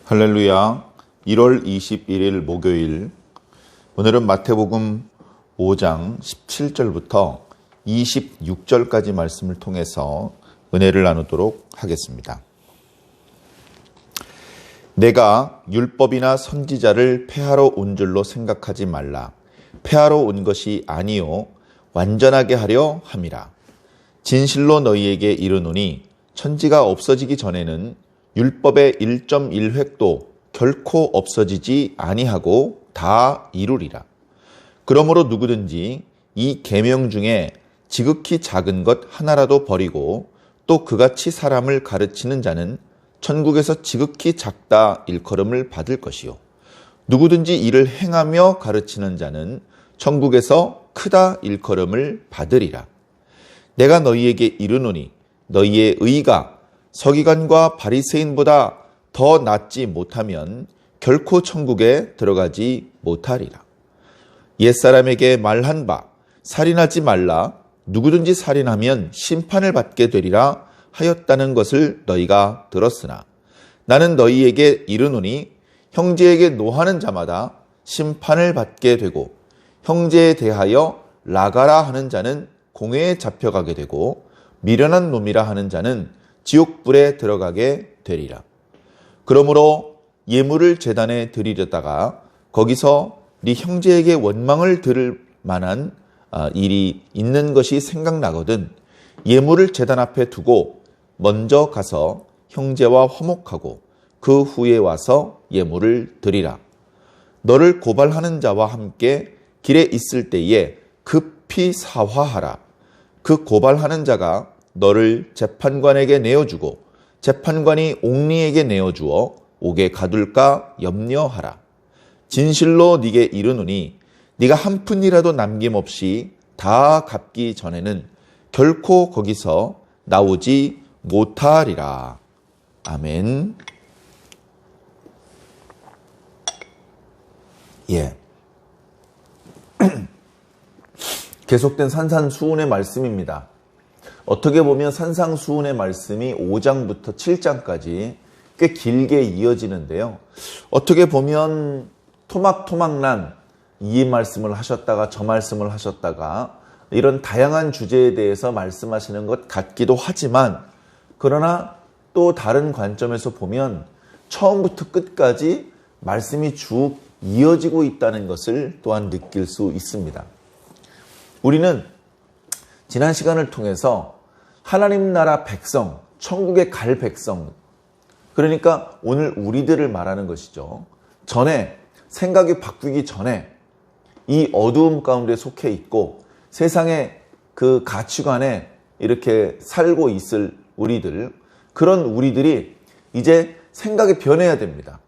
할렐루야. 1월 21일 목요일. 오늘은 마태복음 5장 17절부터 26절까지 말씀을 통해서 은혜를 나누도록 하겠습니다. 내가 율법이나 선지자를 폐하러 온 줄로 생각하지 말라. 폐하러 온 것이 아니요 완전하게 하려 함이라. 진실로 너희에게 이르노니 천지가 없어지기 전에는 율법의 1.1획도 결코 없어지지 아니하고 다 이루리라. 그러므로 누구든지 이 계명 중에 지극히 작은 것 하나라도 버리고 또 그같이 사람을 가르치는 자는 천국에서 지극히 작다 일컬음을 받을 것이요. 누구든지 이를 행하며 가르치는 자는 천국에서 크다 일컬음을 받으리라. 내가 너희에게 이르노니 너희의 의가 서기관과 바리새인보다 더 낫지 못하면 결코 천국에 들어가지 못하리라. 옛사람에게 말한 바 살인하지 말라. 누구든지 살인하면 심판을 받게 되리라 하였다는 것을 너희가 들었으나 나는 너희에게 이르노니 형제에게 노하는 자마다 심판을 받게 되고 형제에 대하여 나가라 하는 자는 공회에 잡혀가게 되고 미련한 놈이라 하는 자는 지옥불에 들어가게 되리라. 그러므로 예물을 제단에 드리려다가 거기서 네 형제에게 원망을 들을 만한 일이 있는 것이 생각나거든 예물을 제단 앞에 두고 먼저 가서 형제와 화목하고 그 후에 와서 예물을 드리라. 너를 고발하는 자와 함께 길에 있을 때에 급히 사화하라. 그 고발하는 자가 너를 재판관에게 내어주고 재판관이 옥리에게 내어주어 옥에 가둘까 염려하라. 진실로 네게 이르노니 네가 한 푼이라도 남김없이 다 갚기 전에는 결코 거기서 나오지 못하리라. 아멘. 예. 계속된 산산수훈의 말씀입니다. 어떻게 보면 산상수훈의 말씀이 5장부터 7장까지 꽤 길게 이어지는데요. 어떻게 보면 토막토막난 이 말씀을 하셨다가 저 말씀을 하셨다가 이런 다양한 주제에 대해서 말씀하시는 것 같기도 하지만 그러나 또 다른 관점에서 보면 처음부터 끝까지 말씀이 쭉 이어지고 있다는 것을 또한 느낄 수 있습니다. 우리는 지난 시간을 통해서 하나님 나라 백성, 천국에 갈 백성, 그러니까 오늘 우리들을 말하는 것이죠. 전에 생각이 바뀌기 전에 이 어두움 가운데 속해 있고 세상의 그 가치관에 이렇게 살고 있을 우리들, 그런 우리들이 이제 생각이 변해야 됩니다.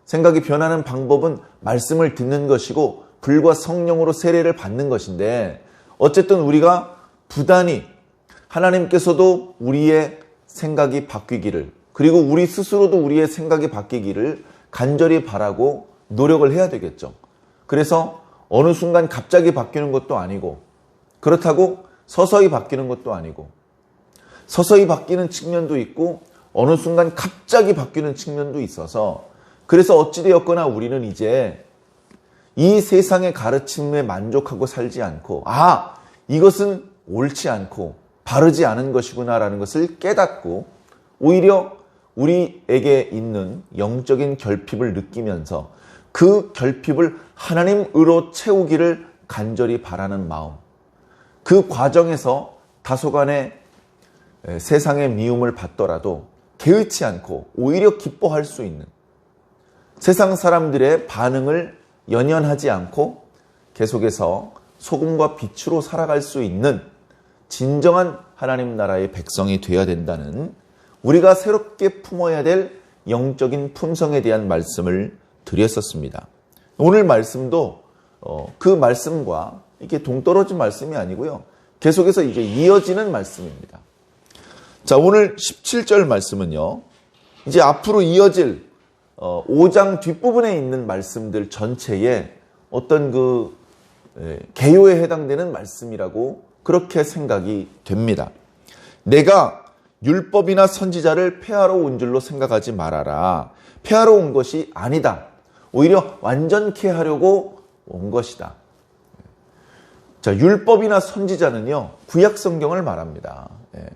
생각이 변하는 방법은 말씀을 듣는 것이고 불과 성령으로 세례를 받는 것인데 어쨌든 우리가 부단히 하나님께서도 우리의 생각이 바뀌기를 그리고 우리 스스로도 우리의 생각이 바뀌기를 간절히 바라고 노력을 해야 되겠죠. 그래서 어느 순간 갑자기 바뀌는 것도 아니고 그렇다고 서서히 바뀌는 것도 아니고 서서히 바뀌는 측면도 있고 어느 순간 갑자기 바뀌는 측면도 있어서 그래서 어찌되었거나 우리는 이제 이 세상의 가르침에 만족하고 살지 않고 이것은 옳지 않고 바르지 않은 것이구나라는 것을 깨닫고 오히려 우리에게 있는 영적인 결핍을 느끼면서 그 결핍을 하나님으로 채우기를 간절히 바라는 마음, 그 과정에서 다소간의 세상의 미움을 받더라도 개의치 않고 오히려 기뻐할 수 있는 세상 사람들의 반응을 연연하지 않고 계속해서 소금과 빛으로 살아갈 수 있는 진정한 하나님 나라의 백성이 되어야 된다는 우리가 새롭게 품어야 될 영적인 품성에 대한 말씀을 드렸었습니다. 오늘 말씀도 그 말씀과 이게 동떨어진 말씀이 아니고요. 계속해서 이제 이어지는 말씀입니다. 자, 오늘 17절 말씀은요. 이제 앞으로 이어질 5장 뒷부분에 있는 말씀들 전체에 어떤 그 개요에 해당되는 말씀이라고 그렇게 생각이 됩니다. 내가 율법이나 선지자를 폐하러 온 줄로 생각하지 말아라. 폐하러 온 것이 아니다. 오히려 완전케 하려고 온 것이다. 자, 율법이나 선지자는요, 구약 성경을 말합니다.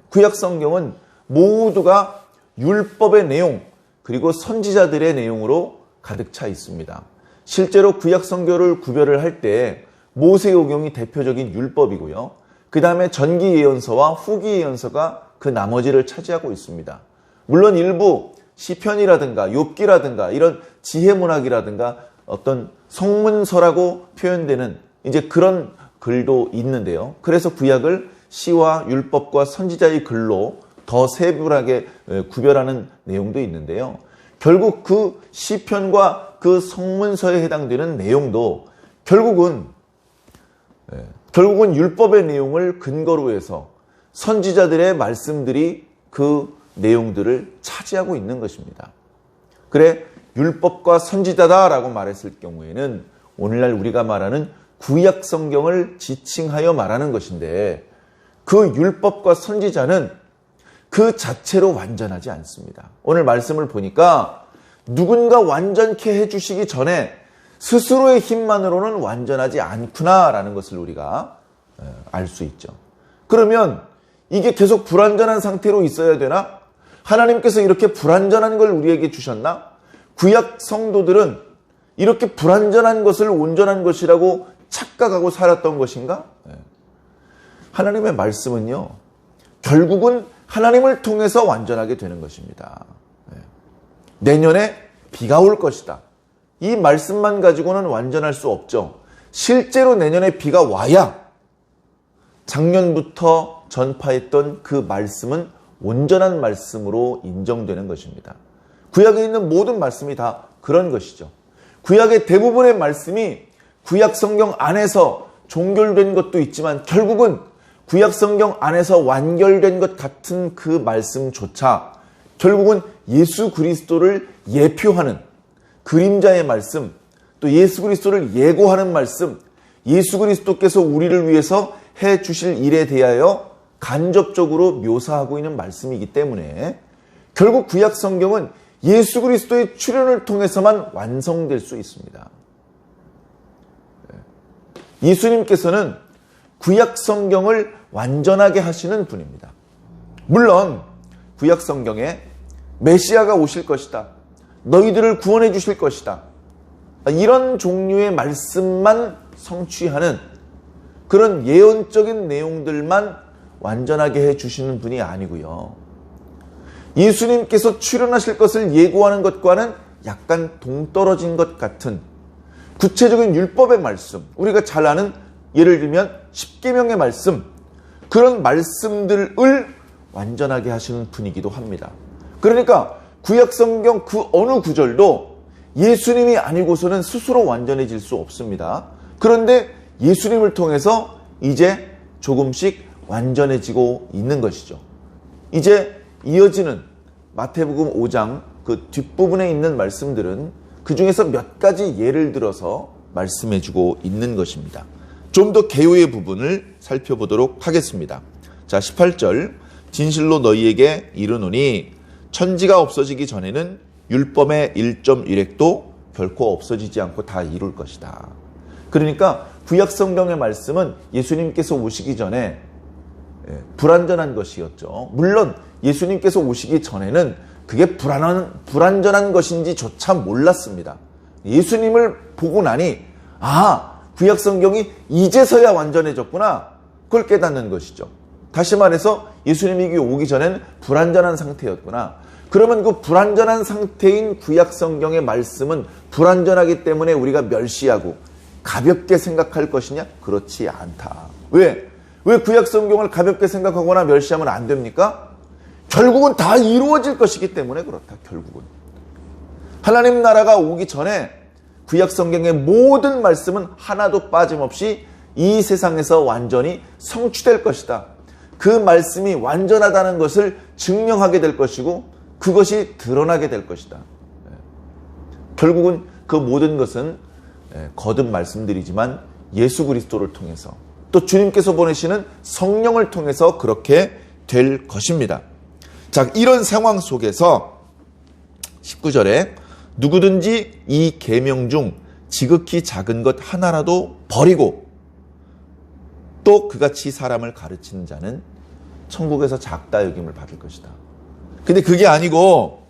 구약 성경은 모두가 율법의 내용, 그리고 선지자들의 내용으로 가득 차 있습니다. 실제로 구약 성경을 구별을 할 때 모세오경이 대표적인 율법이고요. 그 다음에 전기 예언서와 후기 예언서가 그 나머지를 차지하고 있습니다. 물론 일부 시편이라든가 욥기라든가 이런 지혜문학이라든가 어떤 성문서라고 표현되는 이제 그런 글도 있는데요. 그래서 구약을 시와 율법과 선지자의 글로 더 세분하게 구별하는 내용도 있는데요. 결국 그 시편과 그 성문서에 해당되는 내용도 결국은 율법의 내용을 근거로 해서 선지자들의 말씀들이 그 내용들을 차지하고 있는 것입니다. 그래, 율법과 선지자다라고 말했을 경우에는 오늘날 우리가 말하는 구약 성경을 지칭하여 말하는 것인데, 그 율법과 선지자는 그 자체로 완전하지 않습니다. 오늘 말씀을 보니까 누군가 완전케 해주시기 전에 스스로의 힘만으로는 완전하지 않구나라는 것을 우리가 알 수 있죠. 그러면 이게 계속 불완전한 상태로 있어야 되나? 하나님께서 이렇게 불완전한 걸 우리에게 주셨나? 구약 성도들은 이렇게 불완전한 것을 온전한 것이라고 착각하고 살았던 것인가? 하나님의 말씀은요, 결국은 하나님을 통해서 완전하게 되는 것입니다. 내년에 비가 올 것이다. 이 말씀만 가지고는 완전할 수 없죠. 실제로 내년에 비가 와야 작년부터 전파했던 그 말씀은 온전한 말씀으로 인정되는 것입니다. 구약에 있는 모든 말씀이 다 그런 것이죠. 구약의 대부분의 말씀이 구약 성경 안에서 종결된 것도 있지만 결국은 구약 성경 안에서 완결된 것 같은 그 말씀조차 결국은 예수 그리스도를 예표하는 그림자의 말씀, 또 예수 그리스도를 예고하는 말씀, 예수 그리스도께서 우리를 위해서 해 주실 일에 대하여 간접적으로 묘사하고 있는 말씀이기 때문에 결국 구약 성경은 예수 그리스도의 출현을 통해서만 완성될 수 있습니다. 예수님께서는 구약 성경을 완전하게 하시는 분입니다. 물론 구약 성경에 메시아가 오실 것이다, 너희들을 구원해 주실 것이다, 이런 종류의 말씀만 성취하는 그런 예언적인 내용들만 완전하게 해주시는 분이 아니고요. 예수님께서 출현하실 것을 예고하는 것과는 약간 동떨어진 것 같은 구체적인 율법의 말씀, 우리가 잘 아는 예를 들면 십계명의 말씀, 그런 말씀들을 완전하게 하시는 분이기도 합니다. 그러니까 구약 성경 그 어느 구절도 예수님이 아니고서는 스스로 완전해질 수 없습니다. 그런데 예수님을 통해서 이제 조금씩 완전해지고 있는 것이죠. 이제 이어지는 마태복음 5장 그 뒷부분에 있는 말씀들은 그 중에서 몇 가지 예를 들어서 말씀해주고 있는 것입니다. 좀 더 개요의 부분을 살펴보도록 하겠습니다. 자, 18절, 진실로 너희에게 이르노니 천지가 없어지기 전에는 율법의 1.1획도 결코 없어지지 않고 다 이룰 것이다. 그러니까 구약 성경의 말씀은 예수님께서 오시기 전에 불완전한 것이었죠. 물론 예수님께서 오시기 전에는 그게 불완전한 것인지조차 몰랐습니다. 예수님을 보고 나니 구약 성경이 이제서야 완전해졌구나, 그걸 깨닫는 것이죠. 다시 말해서 예수님이 오기 전에는 불완전한 상태였구나. 그러면 그 불완전한 상태인 구약 성경의 말씀은 불완전하기 때문에 우리가 멸시하고 가볍게 생각할 것이냐? 그렇지 않다. 왜 구약 성경을 가볍게 생각하거나 멸시하면 안 됩니까? 결국은 다 이루어질 것이기 때문에 그렇다. 결국은 하나님 나라가 오기 전에 구약 성경의 모든 말씀은 하나도 빠짐없이 이 세상에서 완전히 성취될 것이다. 그 말씀이 완전하다는 것을 증명하게 될 것이고 그것이 드러나게 될 것이다. 결국은 그 모든 것은 거듭 말씀드리지만 예수 그리스도를 통해서 또 주님께서 보내시는 성령을 통해서 그렇게 될 것입니다. 자, 이런 상황 속에서 19절에 누구든지 이 계명 중 지극히 작은 것 하나라도 버리고 또 그같이 사람을 가르치는 자는 천국에서 작다 여김을 받을 것이다. 근데 그게 아니고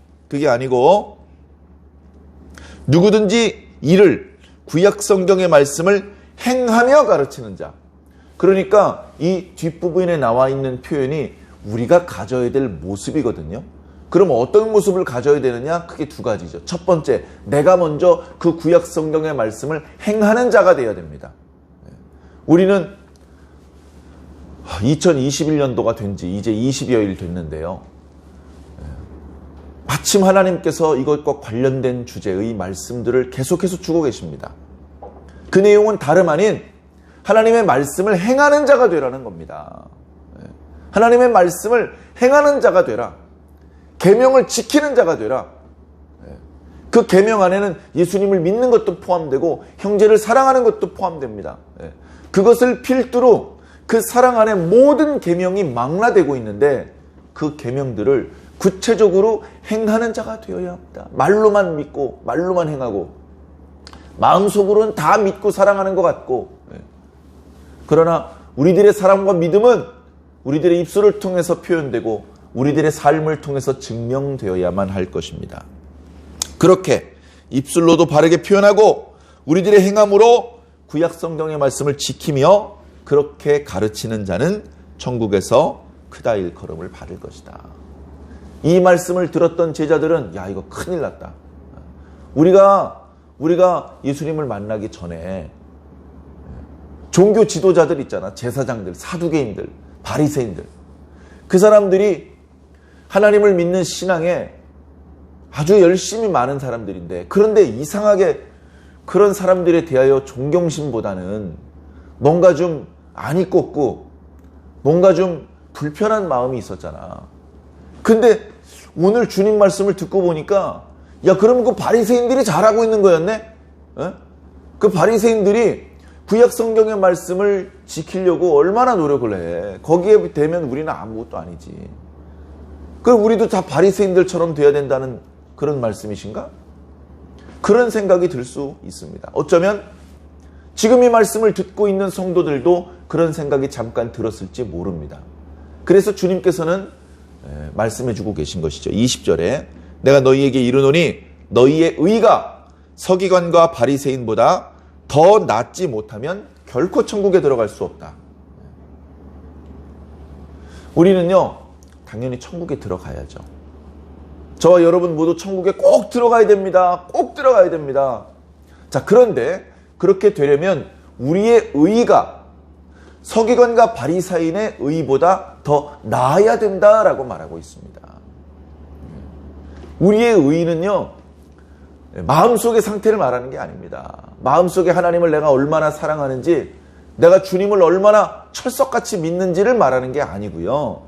누구든지 이를 구약 성경의 말씀을 행하며 가르치는 자. 그러니까 이 뒷부분에 나와 있는 표현이 우리가 가져야 될 모습이거든요. 그럼 어떤 모습을 가져야 되느냐? 크게 두 가지죠. 첫 번째, 내가 먼저 그 구약 성경의 말씀을 행하는 자가 되어야 됩니다. 우리는 2021년도가 된 지 이제 20여일 됐는데요. 마침 하나님께서 이것과 관련된 주제의 말씀들을 계속해서 주고 계십니다. 그 내용은 다름 아닌 하나님의 말씀을 행하는 자가 되라는 겁니다. 하나님의 말씀을 행하는 자가 되라. 계명을 지키는 자가 되라. 그 계명 안에는 예수님을 믿는 것도 포함되고 형제를 사랑하는 것도 포함됩니다. 그것을 필두로 그 사랑 안에 모든 계명이 망라되고 있는데 그 계명들을 구체적으로 행하는 자가 되어야 합니다. 말로만 믿고 말로만 행하고 마음속으로는 다 믿고 사랑하는 것 같고, 그러나 우리들의 사랑과 믿음은 우리들의 입술을 통해서 표현되고 우리들의 삶을 통해서 증명되어야만 할 것입니다. 그렇게 입술로도 바르게 표현하고 우리들의 행함으로 구약 성경의 말씀을 지키며 그렇게 가르치는 자는 천국에서 크다 일컬음을 받을 것이다. 이 말씀을 들었던 제자들은 야, 이거 큰일 났다. 우리가 예수님을 만나기 전에 종교 지도자들 있잖아. 제사장들, 사두개인들, 바리새인들. 그 사람들이 하나님을 믿는 신앙에 아주 열심히 많은 사람들인데, 그런데 이상하게 그런 사람들에 대하여 존경심보다는 뭔가 좀 안이 꽂고 뭔가 좀 불편한 마음이 있었잖아. 근데 오늘 주님 말씀을 듣고 보니까 야, 그럼 그 바리새인들이 잘하고 있는 거였네? 그 바리새인들이 구약 성경의 말씀을 지키려고 얼마나 노력을 해. 거기에 되면 우리는 아무것도 아니지. 그럼 우리도 다 바리새인들처럼 돼야 된다는 그런 말씀이신가? 그런 생각이 들 수 있습니다. 어쩌면 지금 이 말씀을 듣고 있는 성도들도 그런 생각이 잠깐 들었을지 모릅니다. 그래서 주님께서는 말씀해 주고 계신 것이죠. 20절에 내가 너희에게 이르노니 너희의 의가 서기관과 바리새인보다 더 낫지 못하면 결코 천국에 들어갈 수 없다. 우리는요, 당연히 천국에 들어가야죠. 저와 여러분 모두 천국에 꼭 들어가야 됩니다. 꼭 들어가야 됩니다. 자, 그런데 그렇게 되려면 우리의 의가 서기관과 바리새인의 의보다 더 나아야 된다라고 말하고 있습니다. 우리의 의는요, 마음속의 상태를 말하는 게 아닙니다. 마음속에 하나님을 내가 얼마나 사랑하는지, 내가 주님을 얼마나 철석같이 믿는지를 말하는 게 아니고요.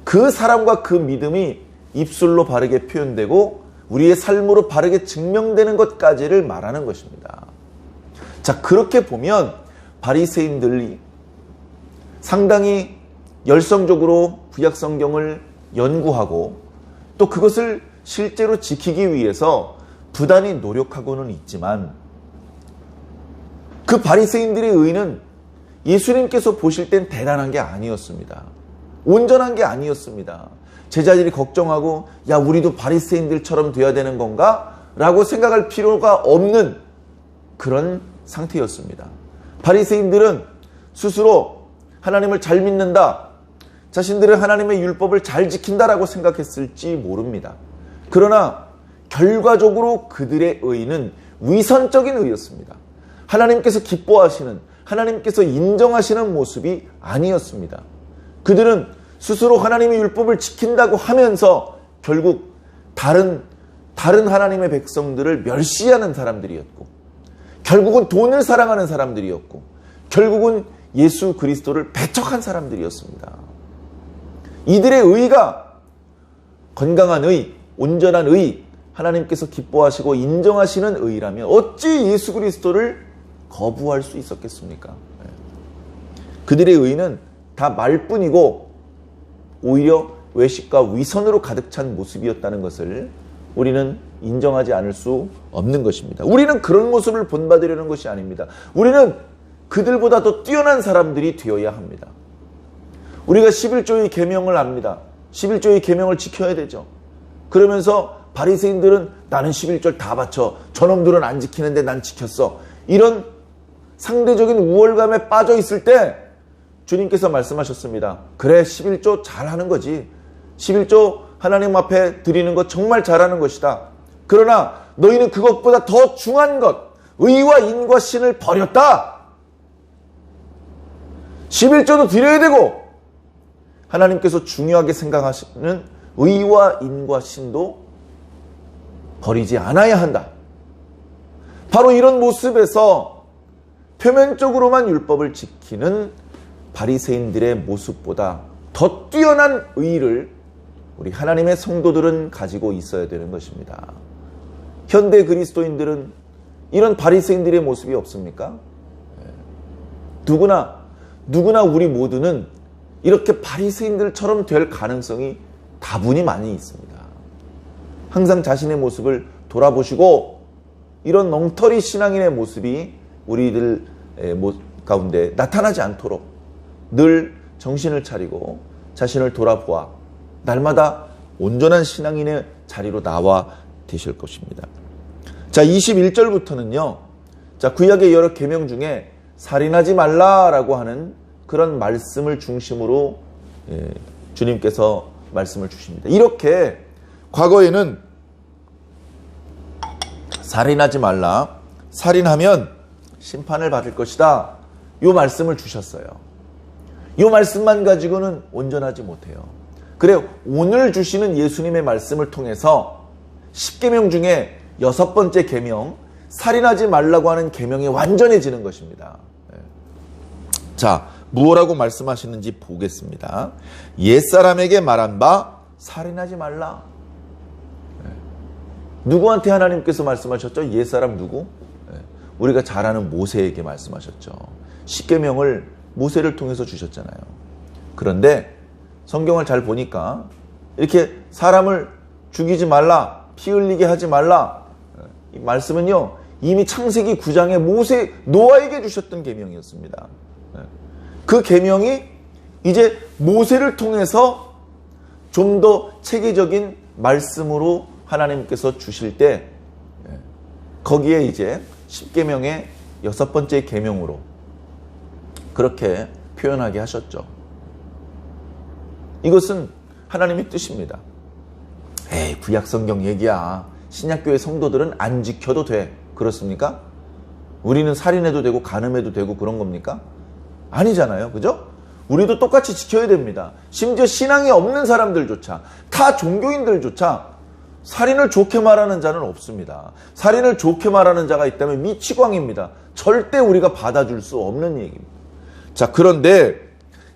그 사랑과 그 믿음이 입술로 바르게 표현되고 우리의 삶으로 바르게 증명되는 것까지를 말하는 것입니다. 자, 그렇게 보면 바리새인들이 상당히 열성적으로 구약 성경을 연구하고 또 그것을 실제로 지키기 위해서 부단히 노력하고는 있지만 그 바리새인들의 의는 예수님께서 보실 땐 대단한 게 아니었습니다. 온전한 게 아니었습니다. 제자들이 걱정하고 야, 우리도 바리새인들처럼 돼야 되는 건가? 라고 생각할 필요가 없는 그런 상태였습니다. 바리새인들은 스스로 하나님을 잘 믿는다, 자신들은 하나님의 율법을 잘 지킨다라고 생각했을지 모릅니다. 그러나 결과적으로 그들의 의는 위선적인 의였습니다. 하나님께서 기뻐하시는, 하나님께서 인정하시는 모습이 아니었습니다. 그들은 스스로 하나님의 율법을 지킨다고 하면서 결국 다른 하나님의 백성들을 멸시하는 사람들이었고, 결국은 돈을 사랑하는 사람들이었고, 결국은 예수 그리스도를 배척한 사람들이었습니다. 이들의 의가 건강한 의, 온전한 의, 하나님께서 기뻐하시고 인정하시는 의라면 어찌 예수 그리스도를 거부할 수 있었겠습니까? 그들의 의는 다 말뿐이고 오히려 외식과 위선으로 가득 찬 모습이었다는 것을 우리는 인정하지 않을 수 없는 것입니다. 우리는 그런 모습을 본받으려는 것이 아닙니다. 우리는 그들보다 더 뛰어난 사람들이 되어야 합니다. 우리가 11조의 계명을 압니다. 11조의 계명을 지켜야 되죠. 그러면서 바리새인들은 나는 11절 다 바쳐. 저놈들은 안 지키는데 난 지켰어. 이런 상대적인 우월감에 빠져 있을 때 주님께서 말씀하셨습니다. 그래, 11조 잘하는 거지. 11조 하나님 앞에 드리는 것 정말 잘하는 것이다. 그러나 너희는 그것보다 더 중요한 것, 의와 인과 신을 버렸다. 11조도 드려야 되고 하나님께서 중요하게 생각하시는 의와 인과 신도 버리지 않아야 한다. 바로 이런 모습에서 표면적으로만 율법을 지키는 바리새인들의 모습보다 더 뛰어난 의를 우리 하나님의 성도들은 가지고 있어야 되는 것입니다. 현대 그리스도인들은 이런 바리새인들의 모습이 없습니까? 누구나 우리 모두는 이렇게 바리새인들처럼 될 가능성이 다분히 많이 있습니다. 항상 자신의 모습을 돌아보시고 이런 엉터리 신앙인의 모습이 우리들 가운데 나타나지 않도록 늘 정신을 차리고 자신을 돌아보아 날마다 온전한 신앙인의 자리로 나와 되실 것입니다. 자, 21절부터는요. 자, 구약의 여러 계명 중에 살인하지 말라라고 하는 그런 말씀을 중심으로 주님께서 말씀을 주십니다. 이렇게 과거에는 살인하지 말라, 살인하면 심판을 받을 것이다, 이 말씀을 주셨어요. 이 말씀만 가지고는 온전하지 못해요. 그래요. 오늘 주시는 예수님의 말씀을 통해서 10계명 중에 6번째 계명, 살인하지 말라고 하는 계명이 완전해지는 것입니다. 자, 무엇라고 말씀하시는지 보겠습니다. 옛사람에게 말한 바 살인하지 말라. 누구한테 하나님께서 말씀하셨죠? 옛사람 누구? 우리가 잘 아는 모세에게 말씀하셨죠. 10계명을 모세를 통해서 주셨잖아요. 그런데 성경을 잘 보니까 이렇게 사람을 죽이지 말라, 피 흘리게 하지 말라, 이 말씀은요 이미 창세기 9장에 노아에게 주셨던 계명이었습니다. 그 계명이 이제 모세를 통해서 좀 더 체계적인 말씀으로 하나님께서 주실 때 거기에 이제 10계명의 6번째 계명으로 그렇게 표현하게 하셨죠. 이것은 하나님의 뜻입니다. 에이, 구약 성경 얘기야. 신약교회 성도들은 안 지켜도 돼. 그렇습니까? 우리는 살인해도 되고 간음해도 되고 그런 겁니까? 아니잖아요. 그죠? 우리도 똑같이 지켜야 됩니다. 심지어 신앙이 없는 사람들조차, 타 종교인들조차 살인을 좋게 말하는 자는 없습니다. 살인을 좋게 말하는 자가 있다면 미치광입니다. 절대 우리가 받아줄 수 없는 얘기입니다. 자, 그런데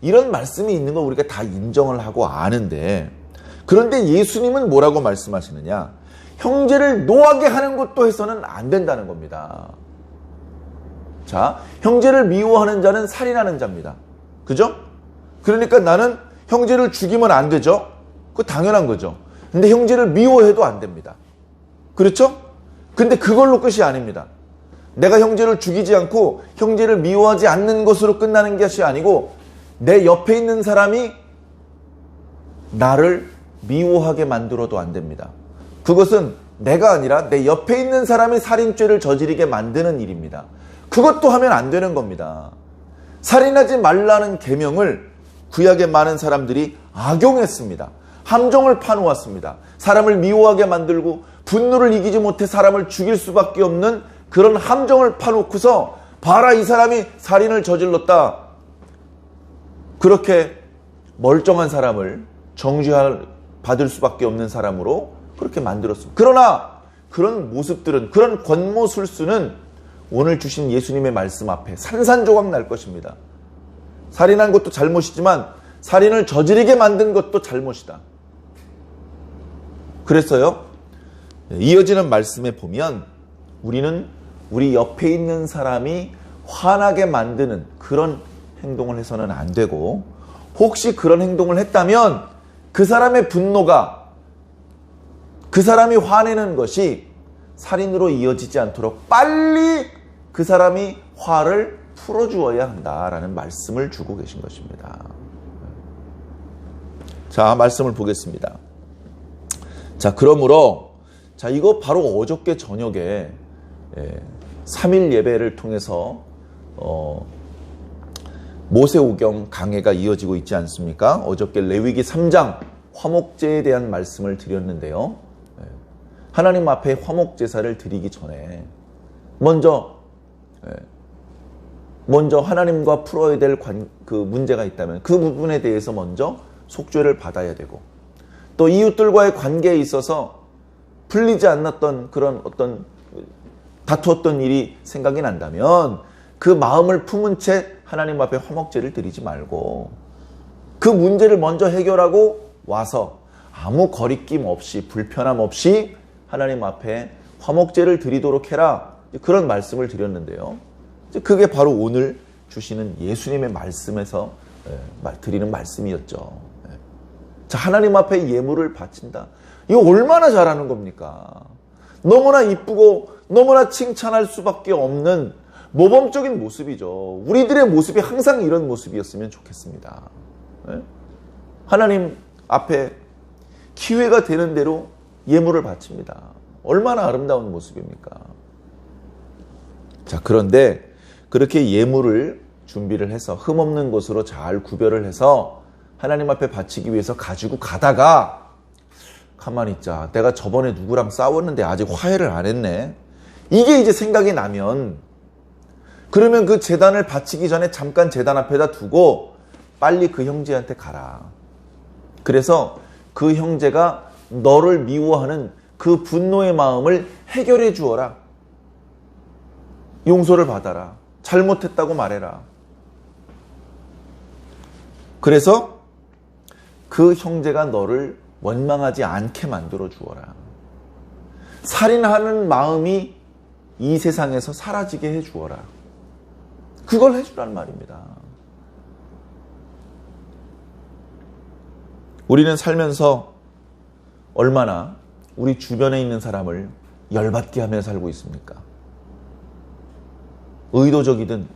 이런 말씀이 있는 거 우리가 다 인정을 하고 아는데, 그런데 예수님은 뭐라고 말씀하시느냐? 형제를 노하게 하는 것도 해서는 안 된다는 겁니다. 자, 형제를 미워하는 자는 살인하는 자입니다. 그죠? 그러니까 나는 형제를 죽이면 안 되죠? 그거 당연한 거죠. 근데 형제를 미워해도 안 됩니다. 그렇죠? 근데 그걸로 끝이 아닙니다. 내가 형제를 죽이지 않고 형제를 미워하지 않는 것으로 끝나는 것이 아니고 내 옆에 있는 사람이 나를 미워하게 만들어도 안 됩니다. 그것은 내가 아니라 내 옆에 있는 사람이 살인죄를 저지르게 만드는 일입니다. 그것도 하면 안 되는 겁니다. 살인하지 말라는 계명을 구약의 많은 사람들이 악용했습니다. 함정을 파놓았습니다. 사람을 미워하게 만들고 분노를 이기지 못해 사람을 죽일 수밖에 없는 그런 함정을 파놓고서 봐라, 이 사람이 살인을 저질렀다. 그렇게 멀쩡한 사람을 정죄받을 수밖에 없는 사람으로 그렇게 만들었습니다. 그러나 그런 모습들은, 그런 권모술수는 오늘 주신 예수님의 말씀 앞에 산산조각 날 것입니다. 살인한 것도 잘못이지만 살인을 저지르게 만든 것도 잘못이다. 그래서요, 이어지는 말씀에 보면 우리는 우리 옆에 있는 사람이 화나게 만드는 그런 행동을 해서는 안 되고, 혹시 그런 행동을 했다면 그 사람의 분노가, 그 사람이 화내는 것이 살인으로 이어지지 않도록 빨리 그 사람이 화를 풀어주어야 한다라는 말씀을 주고 계신 것입니다. 자, 말씀을 보겠습니다. 자, 그러므로 자, 이거 바로 어저께 저녁에 3일 예배를 통해서 모세오경 강해가 이어지고 있지 않습니까? 어저께 레위기 3장 화목제에 대한 말씀을 드렸는데요. 하나님 앞에 화목제사를 드리기 전에 먼저 하나님과 풀어야 될 그 문제가 있다면 그 부분에 대해서 먼저 속죄를 받아야 되고, 또 이웃들과의 관계에 있어서 풀리지 않았던 그런 어떤 다투었던 일이 생각이 난다면 그 마음을 품은 채 하나님 앞에 화목제를 드리지 말고 그 문제를 먼저 해결하고 와서 아무 거리낌 없이 불편함 없이 하나님 앞에 화목제를 드리도록 해라, 그런 말씀을 드렸는데요. 그게 바로 오늘 주시는 예수님의 말씀에서 드리는 말씀이었죠. 자, 하나님 앞에 예물을 바친다. 이거 얼마나 잘하는 겁니까? 너무나 이쁘고 너무나 칭찬할 수밖에 없는 모범적인 모습이죠. 우리들의 모습이 항상 이런 모습이었으면 좋겠습니다. 하나님 앞에 기회가 되는 대로 예물을 바칩니다. 얼마나 아름다운 모습입니까? 자, 그런데 그렇게 예물을 준비를 해서 흠없는 것으로 잘 구별을 해서 하나님 앞에 바치기 위해서 가지고 가다가 가만히 있자, 내가 저번에 누구랑 싸웠는데 아직 화해를 안 했네, 이게 이제 생각이 나면, 그러면 그 제단을 바치기 전에 잠깐 제단 앞에다 두고 빨리 그 형제한테 가라. 그래서 그 형제가 너를 미워하는 그 분노의 마음을 해결해 주어라. 용서를 받아라. 잘못했다고 말해라. 그래서 그 형제가 너를 원망하지 않게 만들어 주어라. 살인하는 마음이 이 세상에서 사라지게 해 주어라. 그걸 해주라는 말입니다. 우리는 살면서 얼마나 우리 주변에 있는 사람을 열받게 하며 살고 있습니까? 의도적이든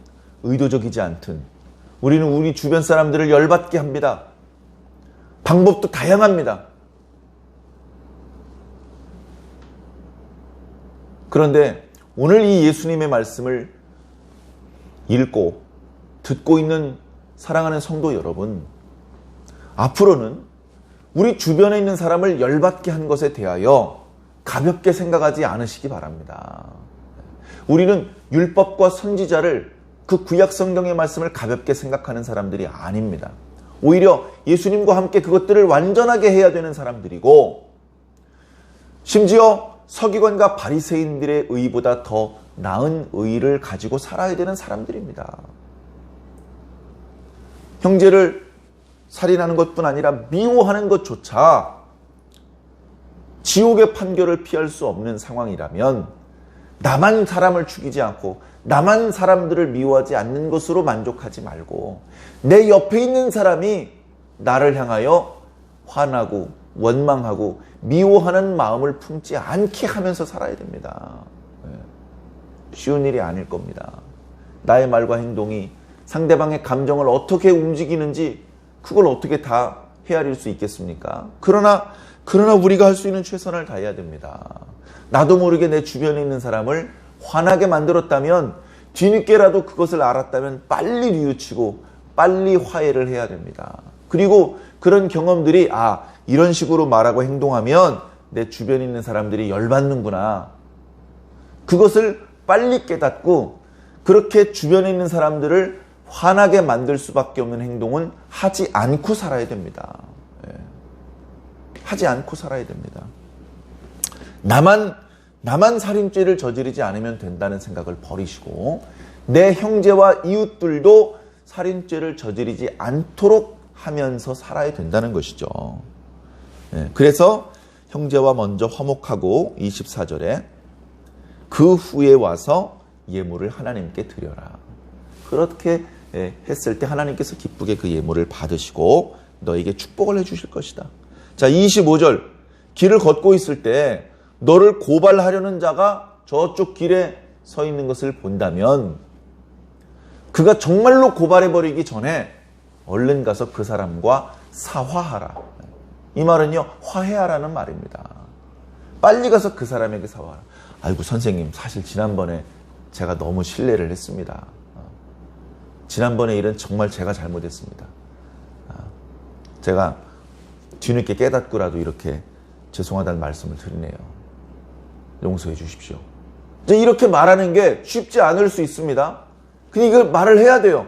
의도적이지 않든 우리는 우리 주변 사람들을 열받게 합니다. 방법도 다양합니다. 그런데 오늘 이 예수님의 말씀을 읽고 듣고 있는 사랑하는 성도 여러분, 앞으로는 우리 주변에 있는 사람을 열받게 한 것에 대하여 가볍게 생각하지 않으시기 바랍니다. 우리는 율법과 선지자를, 그 구약 성경의 말씀을 가볍게 생각하는 사람들이 아닙니다. 오히려 예수님과 함께 그것들을 완전하게 해야 되는 사람들이고, 심지어 서기관과 바리새인들의 의보다 더 나은 의를 가지고 살아야 되는 사람들입니다. 형제를 살인하는 것뿐 아니라 미워하는 것조차 지옥의 판결을 피할 수 없는 상황이라면 나만 사람을 죽이지 않고 나만 사람들을 미워하지 않는 것으로 만족하지 말고 내 옆에 있는 사람이 나를 향하여 화나고 원망하고 미워하는 마음을 품지 않게 하면서 살아야 됩니다. 쉬운 일이 아닐 겁니다. 나의 말과 행동이 상대방의 감정을 어떻게 움직이는지 그걸 어떻게 다 헤아릴 수 있겠습니까? 그러나 우리가 할 수 있는 최선을 다해야 됩니다. 나도 모르게 내 주변에 있는 사람을 화나게 만들었다면, 뒤늦게라도 그것을 알았다면 빨리 뉘우치고 빨리 화해를 해야 됩니다. 그리고 그런 경험들이 이런 식으로 말하고 행동하면 내 주변에 있는 사람들이 열받는구나, 그것을 빨리 깨닫고 그렇게 주변에 있는 사람들을 화나게 만들 수밖에 없는 행동은 하지 않고 살아야 됩니다. 하지 않고 살아야 됩니다. 나만 살인죄를 저지르지 않으면 된다는 생각을 버리시고 내 형제와 이웃들도 살인죄를 저지르지 않도록 하면서 살아야 된다는 것이죠. 그래서 형제와 먼저 화목하고 24절에 그 후에 와서 예물을 하나님께 드려라. 그렇게 했을 때 하나님께서 기쁘게 그 예물을 받으시고 너에게 축복을 해주실 것이다. 자, 25절. 길을 걷고 있을 때 너를 고발하려는 자가 저쪽 길에 서 있는 것을 본다면 그가 정말로 고발해버리기 전에 얼른 가서 그 사람과 사화하라. 이 말은요, 화해하라는 말입니다. 빨리 가서 그 사람에게 사화하라. 아이고 선생님, 사실 지난번에 제가 너무 실례를 했습니다. 지난번에 일은 정말 제가 잘못했습니다. 제가 뒤늦게 깨닫고라도 이렇게 죄송하다는 말씀을 드리네요. 용서해 주십시오. 이렇게 말하는 게 쉽지 않을 수 있습니다. 근데 이걸 말을 해야 돼요.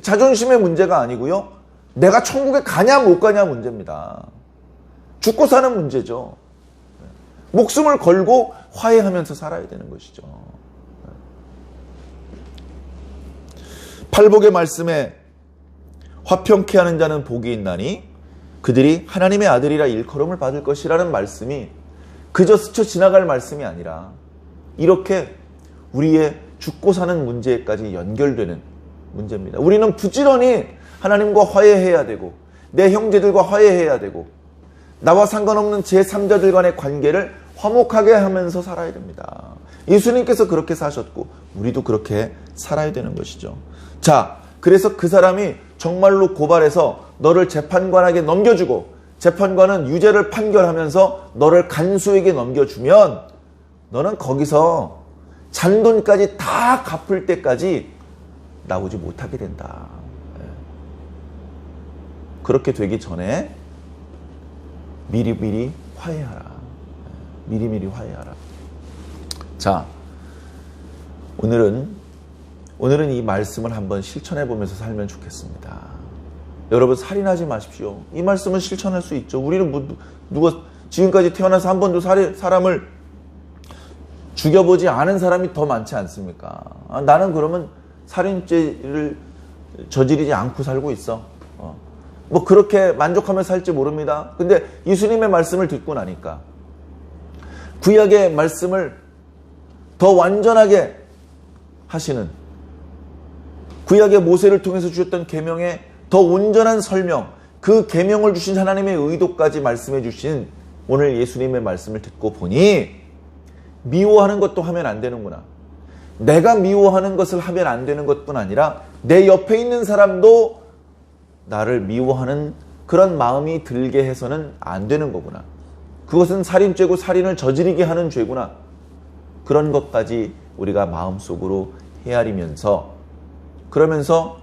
자존심의 문제가 아니고요. 내가 천국에 가냐 못 가냐 문제입니다. 죽고 사는 문제죠. 목숨을 걸고 화해하면서 살아야 되는 것이죠. 팔복의 말씀에 화평케 하는 자는 복이 있나니 그들이 하나님의 아들이라 일컬음을 받을 것이라는 말씀이 그저 스쳐 지나갈 말씀이 아니라 이렇게 우리의 죽고 사는 문제까지 연결되는 문제입니다. 우리는 부지런히 하나님과 화해해야 되고 내 형제들과 화해해야 되고 나와 상관없는 제3자들 간의 관계를 화목하게 하면서 살아야 됩니다. 예수님께서 그렇게 사셨고 우리도 그렇게 살아야 되는 것이죠. 자, 그래서 그 사람이 정말로 고발해서 너를 재판관에게 넘겨주고 재판관은 유죄를 판결하면서 너를 간수에게 넘겨주면 너는 거기서 잔돈까지 다 갚을 때까지 나오지 못하게 된다. 그렇게 되기 전에 미리미리 화해하라. 미리미리 화해하라. 자, 오늘은 이 말씀을 한번 실천해 보면서 살면 좋겠습니다. 여러분, 살인하지 마십시오. 이 말씀은 실천할 수 있죠. 우리는 누가 지금까지 태어나서 한 번도 사람을 죽여보지 않은 사람이 더 많지 않습니까? 나는 그러면 살인죄를 저지르지 않고 살고 있어. 뭐 그렇게 만족하며 살지 모릅니다. 근데 예수님의 말씀을 듣고 나니까 구약의 말씀을 더 완전하게 하시는 구약의 모세를 통해서 주셨던 계명의 더 온전한 설명, 그 계명을 주신 하나님의 의도까지 말씀해 주신 오늘 예수님의 말씀을 듣고 보니 미워하는 것도 하면 안 되는구나. 내가 미워하는 것을 하면 안 되는 것뿐 아니라 내 옆에 있는 사람도 나를 미워하는 그런 마음이 들게 해서는 안 되는 거구나. 그것은 살인죄고 살인을 저지르게 하는 죄구나. 그런 것까지 우리가 마음속으로 헤아리면서 그러면서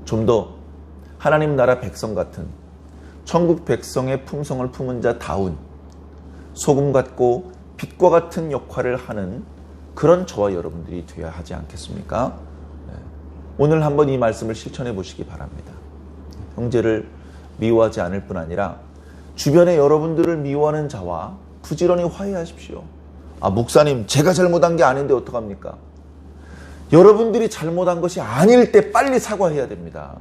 좀 더 하나님 나라 백성 같은 천국 백성의 품성을 품은 자다운 소금 같고 빛과 같은 역할을 하는 그런 저와 여러분들이 되어야 하지 않겠습니까? 오늘 한번 이 말씀을 실천해 보시기 바랍니다. 형제를 미워하지 않을 뿐 아니라 주변에 여러분들을 미워하는 자와 부지런히 화해하십시오. 목사님, 제가 잘못한 게 아닌데 어떡합니까? 여러분들이 잘못한 것이 아닐 때 빨리 사과해야 됩니다.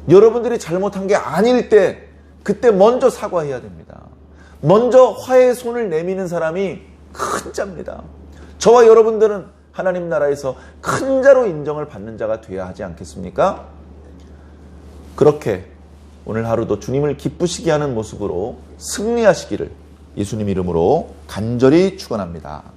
여러분들이 잘못한 게 아닐 때 그때 먼저 사과해야 됩니다. 먼저 화해의 손을 내미는 사람이 큰 자입니다. 저와 여러분들은 하나님 나라에서 큰 자로 인정을 받는 자가 되어야 하지 않겠습니까? 그렇게 오늘 하루도 주님을 기쁘시게 하는 모습으로 승리하시기를 예수님 이름으로 간절히 축원합니다.